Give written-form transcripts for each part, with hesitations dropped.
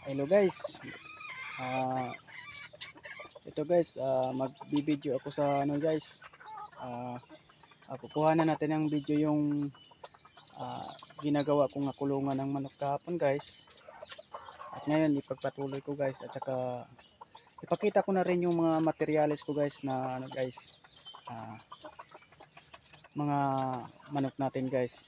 Hello guys. Ah, ito guys, magbibideo ako sa ano guys. Ah, kukuha na natin ng video yung ginagawa kong kulungan ng manok kahapon guys. At ngayon ipagpatuloy ko guys at saka ipakita ko na rin yung mga materyales ko guys na ano guys. ah, mga manok natin guys.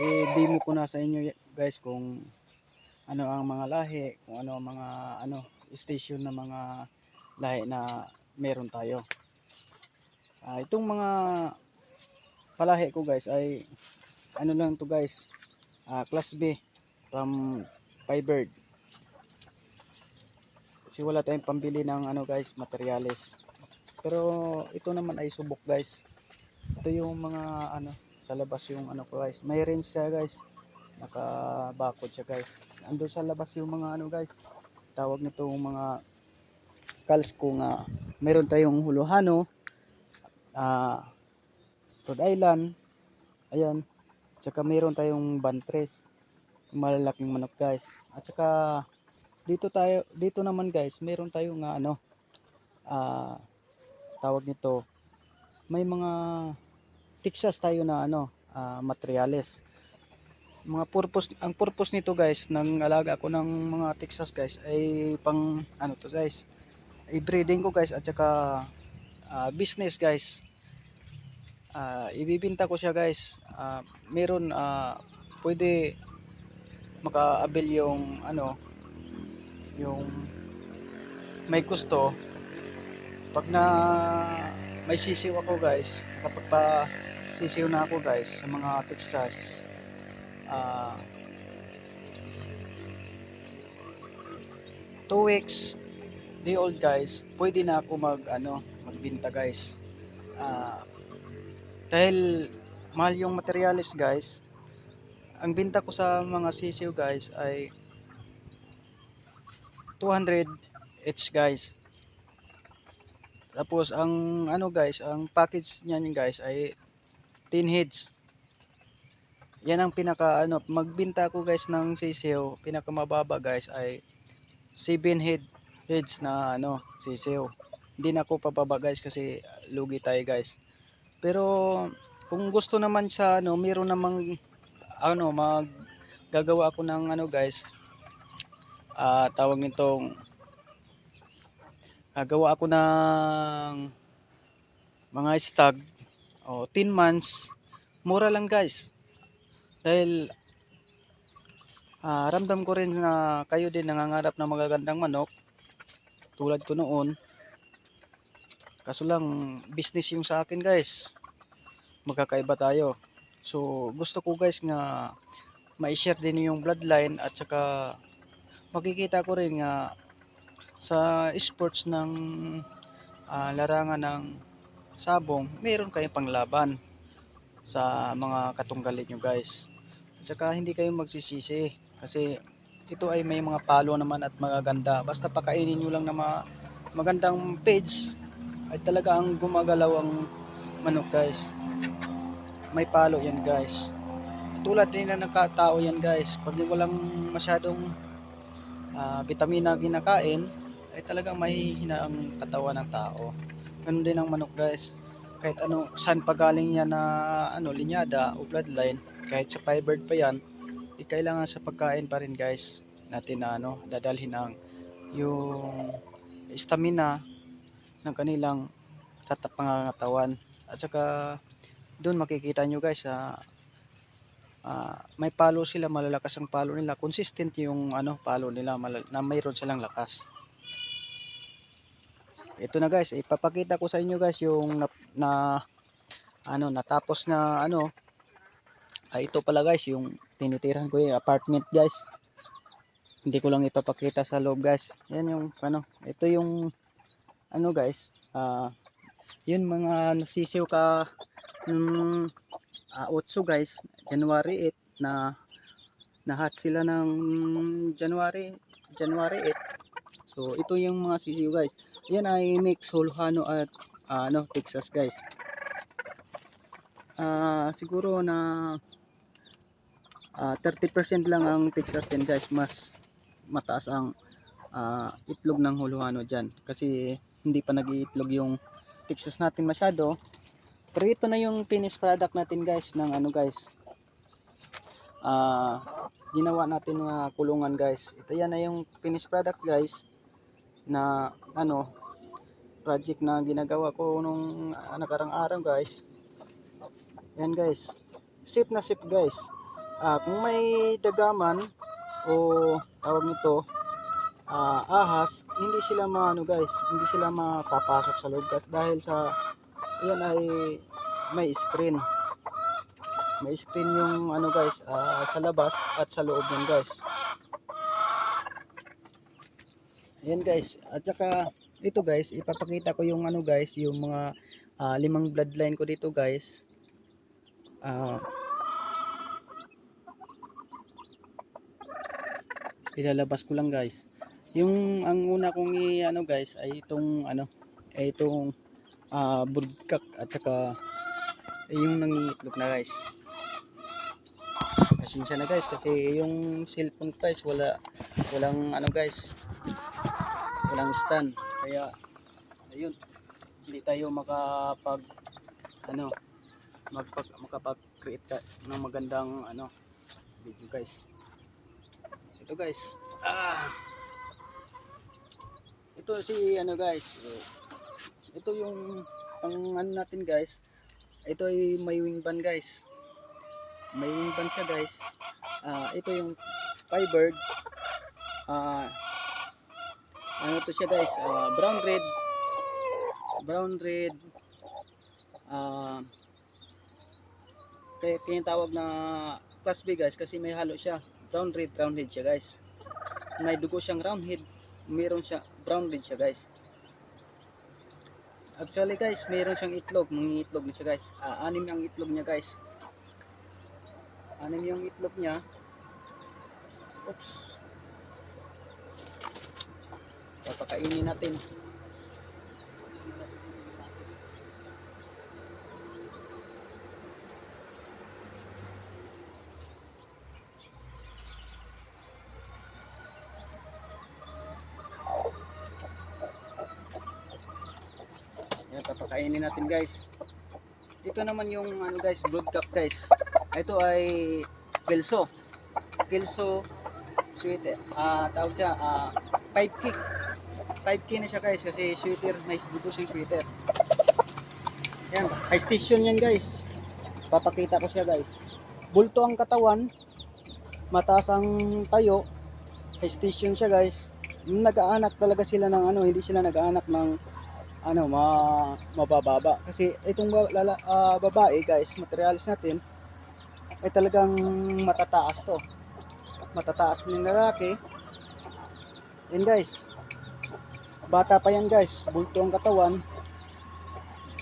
I-demo ko na sa inyo guys kung ano ang mga lahi, kung ano ang mga ano station na mga lahi na meron tayo. Itong mga palahi ko guys ay ano lang to guys, class B from Firebird, kasi wala tayong pambili ng ano guys materyales. Pero ito naman ay subok guys. Ito yung mga ano sa labas yung ano ko guys, may range siya guys, nakabakod siya guys. Ando sa labas yung mga ano guys, tawag nito mga calls kung meron tayong huluhano, ah, Rhode Island, ayan. Saka meron tayong bantres, malalaking manok guys. At saka dito naman guys, meron tayong ano, ah, tawag nito, may mga Texas tayo na ano, materyales. Ang purpose nito guys, ng alaga ko ng mga Texas guys ay pang ano to guys, i-breeding ko guys at saka business guys. Ibibenta ko siya guys. Meron pwede makaabil yung ano, yung may gusto pag na may sisiw ako guys, kapag pa sisiw na ako guys sa mga Texas, ah 2 weeks day old guys, pwede na ako magbenta guys. ah Dahil mahal yung materials guys, ang benta ko sa mga sisiw guys ay 200 each guys. Tapos ang ano guys, ang package niyan guys ay 10 heads. Yan ang pinaka ano, magbenta ko guys ng sisiw, pinakamababa guys ay 7 heads na ano, sisiw. Hindi na ako pababa guys kasi lugi tayo guys. Pero kung gusto naman sa ano, meron namang ano, gagawa ako ng ano guys, tawag nitong gagawa ako ng mga stag o 10 months, mura lang guys. Dahil ramdam ko rin na kayo din nangangarap ng magagandang manok tulad ko noon. Kaso lang business yung sa akin guys, magkakaiba tayo. So gusto ko guys nga ma-share din yung bloodline at saka makikita ko rin nga sa sports ng larangan ng sabong, meron kayong panglaban sa mga katunggalin nyo guys. At saka hindi kayo magsisisi kasi ito ay may mga palo naman at magaganda. Basta pakainin nyo lang na magandang page ay talaga ang gumagalaw ang manok guys. May palo yan guys. Tulad din na nakatao yan guys. Pag walang masyadong vitamina ginakain ay talagang mahihina ang katawan ng tao. Ganun din ang manok guys. Kahit ano, saan pa galing yan na ano, linyada o bloodline, kahit sa fibered pa yan, kailangan sa pagkain pa rin guys natin na ano, dadalhin ang yung stamina ng kanilang pangangatawan. At saka doon makikita nyo guys may palo sila, malalakas ang palo nila, consistent yung ano palo nila, na mayroon silang lakas. Ito na guys, ipapakita ko sa inyo guys yung na ano natapos na ano. Ito pala guys yung tinitirahan ko yung apartment guys. Hindi ko lang ipapakita sa loob guys. Yan yung ano, ito yung ano guys, yun mga nasisiw ka mm, 8 guys, January 8 na nahat sila ng January 8. So ito yung mga sisiw guys. Yan ay mix Sulhano at ano, Texas guys. Siguro na 30% lang ang Texas din guys, mas mataas ang itlog ng Huluhano dyan kasi hindi pa nag-iitlog yung Texas natin masyado. Pero ito na yung finished product natin guys ng ano guys, ginawa natin na kulungan guys. Ito yan na yung finished product guys na ano project na ginagawa ko nung nakarang araw guys. Yan guys, safe na safe guys. Kung may dagaman o tawag nito ahas, hindi sila maano guys, hindi sila mapapasok sa loob guys dahil sa yan ay may screen. May screen yung ano guys, sa labas at sa loob yan guys. Ayan guys, at saka ito guys, ipapakita ko yung ano guys, yung mga 5 bloodline ko dito guys. Ilalabas ko lang guys. Yung ang una kong ano guys ay itong ano, ay itong burgkak at saka yung nangiitlog na guys. Pasensya na guys kasi yung cellphone guys walang ano guys, walang stand, kaya ayun, hindi tayo makapag ano makapag-create ng magandang ano video guys. Ito guys, ito si ano guys, ito yung ang ano natin guys, ito ay may wing band guys, may wing band siya guys. Ito yung firebird, ano to siya guys, brown red, kaya tinatawag na class B guys kasi may halo siya, brown head siya guys, may dugo siyang round head, meron siya brown red siya guys. Actually guys, meron siyang itlog, mangingitlog na siya guys. 6 ang itlog niya guys, 6 yung itlog niya. Oops, papakainin natin. Yan, papakainin natin guys. Ito naman yung ano guys, broodcock guys. Ito ay kelso sweater, tawag siya 5K na siya guys kasi sweater, may dugo siyang sweater. Yan, high station yan guys, papakita ko siya guys. Bulto ang katawan, mataas ang tayo, high station siya guys. Nag-aanak talaga sila ng ano, hindi sila nag-aanak ng ano mabababa kasi itong babae guys, materialis natin ay talagang matataas to, matataas din ng lalaki. Yan guys, bata pa yan guys, bulto ang katawan.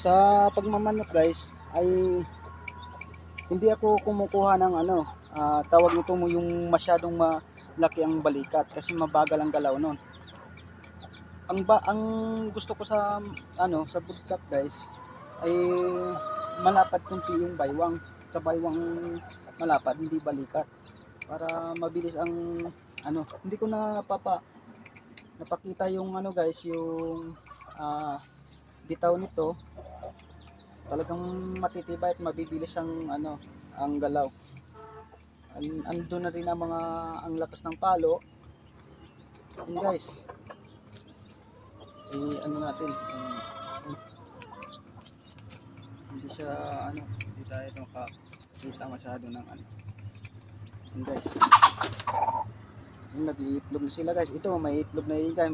Sa pagmamanok guys ay hindi ako kumukuha ng ano, tawag nito mo yung masyadong malaki ang balikat kasi mabagal ang galaw nun. Ang gusto ko sa ano sa broodcock guys ay malapad kunti yung baywang, sa baywang malapad, hindi balikat, para mabilis ang ano. Hindi ko napakita yung ano guys, yung bitaw nito, talagang matitibay at mabibilis ang ano ang galaw. Ando na rin ang mga ang lakas ng palo. Yun guys, ano natin, hindi siya ano, hindi tayo makakita masyado ng ano. Yun guys, yung nag-iitlog na sila guys. Ito may itlog na yun guys,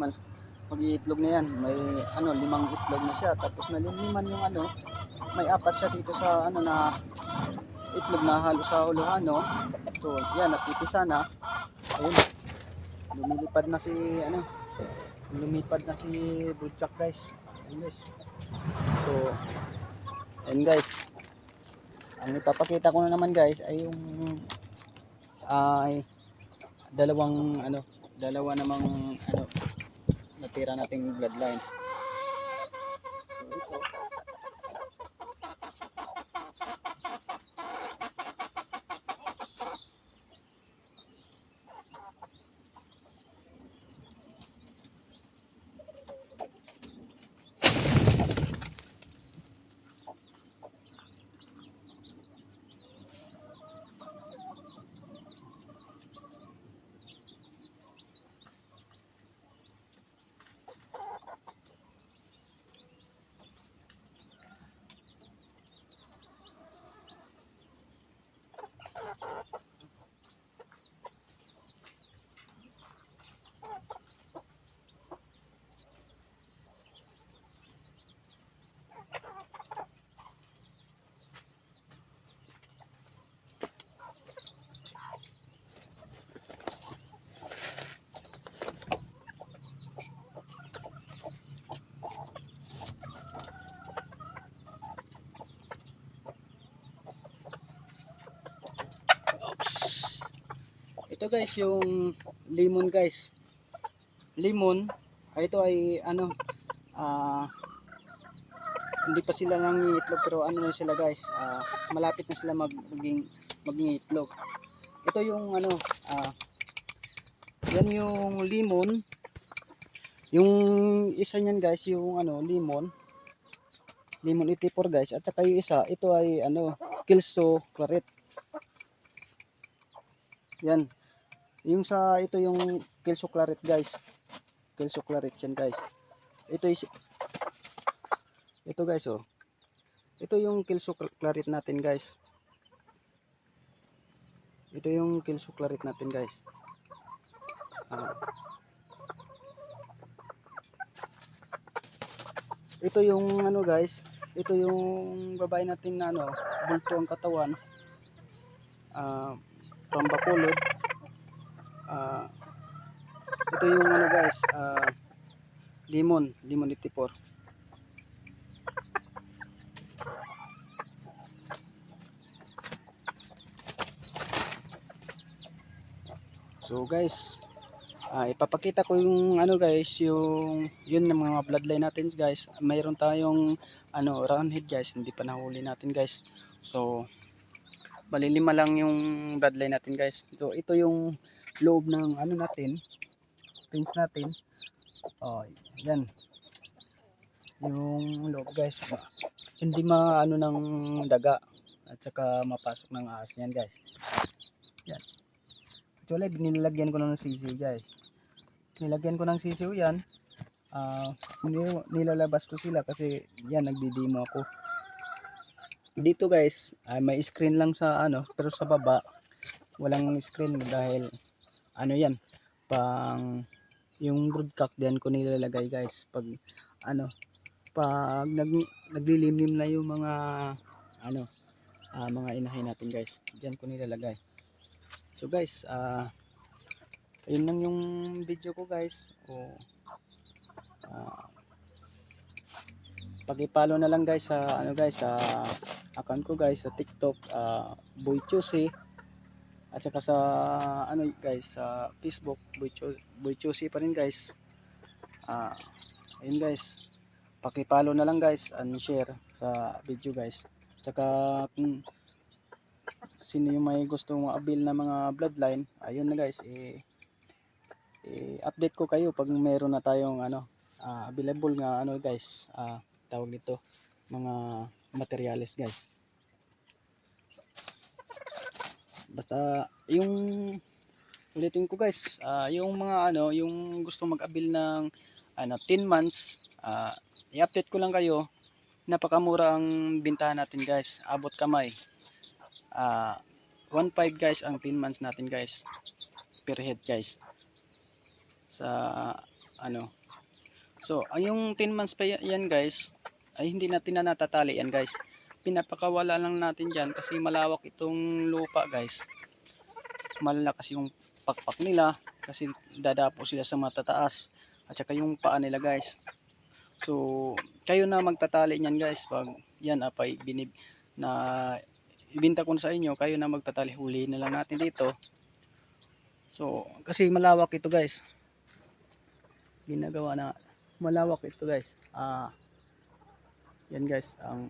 mag-iitlog na yan, may ano 5 itlog na siya, tapos naliliman yung ano, may 4 siya dito sa ano na itlog na halo sa Huluhano. So yan, napipisa na. Ayun, lumilipad na si ano, lumipad na si broodcock guys. Ayun guys, so ayun guys, ang ipapakita ko na naman guys ay yung ay dalawa namang ano natira nating bloodline. So ito, ito guys yung lemon guys. Lemon, ito ay ano, hindi pa sila nangingitlog pero ano na sila guys, malapit na sila maging itlog. Ito yung ano, yan yung lemon. Yung isa niyan guys, yung ano, lemon 84 guys, at saka yung isa, ito ay ano, Kelso Claret. Yan. Yung sa ito yung Kelso Claret guys. Kelso Claret yan guys. Ito is ito guys oh. Ito yung Kelso Claret natin guys. Ito yung Kelso Claret natin guys. Ito yung ano guys, ito yung babae natin na ano, bulto ang katawan. From Bacolod. Ito yung ano guys, lemon 84. So guys, ipapakita ko yung ano guys, yung yun ng mga bloodline natin guys. Mayroon tayong ano roundhead guys, hindi pa nahuli natin guys. So bali 5 lang yung bloodline natin guys. So ito yung loob ng ano natin, pins natin. Oh, yan. Yung loob guys, hindi maano ng daga at saka mapasok ng ahas yan guys. Yan. Actually binilagyan ko ng sisiw guys. Nilagyan ko ng sisiw yan. Nilalabas ko sila kasi yan nagdidemo ako. Dito guys, may screen lang sa ano, pero sa baba walang screen dahil ano yan, pang yung broodcock diyan ko nilalagay guys pag ano, pag naglilimlim na yung mga ano, mga inahin natin guys, diyan ko nilalagay. So guys, ayun lang yung video ko guys. Paki-follow na lang guys sa ano guys, sa account ko guys sa TikTok, Boy Chusi, at saka sa ano guys sa Facebook Boy Chusi pa rin guys. Ayun guys, paki-follow na lang guys and share sa video guys. At saka kung sino yung may gustong ma-avail na mga bloodline, ayun na guys, i-update ko kayo pag meron na tayong ano, available nga ano guys, tawag dito, mga materials guys. Basta yung ulitin ko guys, yung mga ano, yung gusto mag-avail ng ano 10 months, i-update ko lang kayo. Napakamura ang bintahan natin guys, abot kamay. 1.5 guys ang 10 months natin guys, per head guys sa ano. So ang yung 10 months pa yan guys ay hindi natin na natatali yan guys, pinapakawala lang natin dyan kasi malawak itong lupa guys, malalakas yung pakpak nila kasi dadapo sila sa matataas at saka yung paa nila guys. So kayo na magtatali niyan guys pag yan apay na ibinta ko sa inyo, kayo na magtatali, huli na lang natin dito. So kasi malawak ito guys, ginagawa na malawak ito guys. Yan guys ang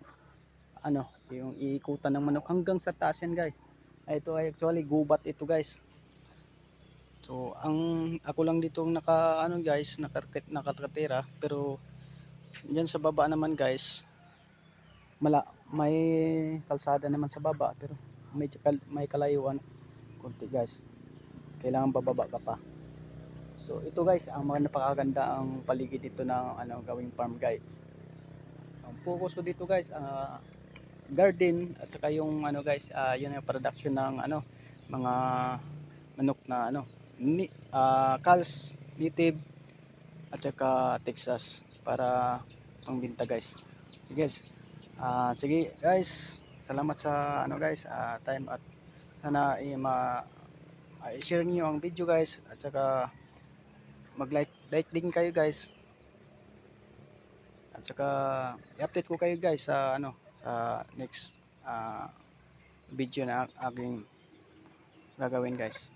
ano, yung iikutan ng manok hanggang sa taas yan guys. Ito ay actually gubat ito guys. So ang ako lang dito naka ano guys, nakatira, pero diyan sa baba naman guys, may kalsada naman sa baba pero may kalayuan konti guys, kailangan bababa ka pa. So ito guys, ang mga napakaganda ang paligid dito ng ano, gawing farm guys. Ang focus ko dito guys, garden at saka yung ano guys, yun yung production ng ano, mga manok na ano, Cals, native at saka Texas para pangbenta guys. Sige guys, sige guys, salamat sa ano guys, time, at sana i-share niyo ang video guys, at saka mag-like din kayo guys, at saka i-update ko kayo guys sa ano, sa next video na aking gagawin guys.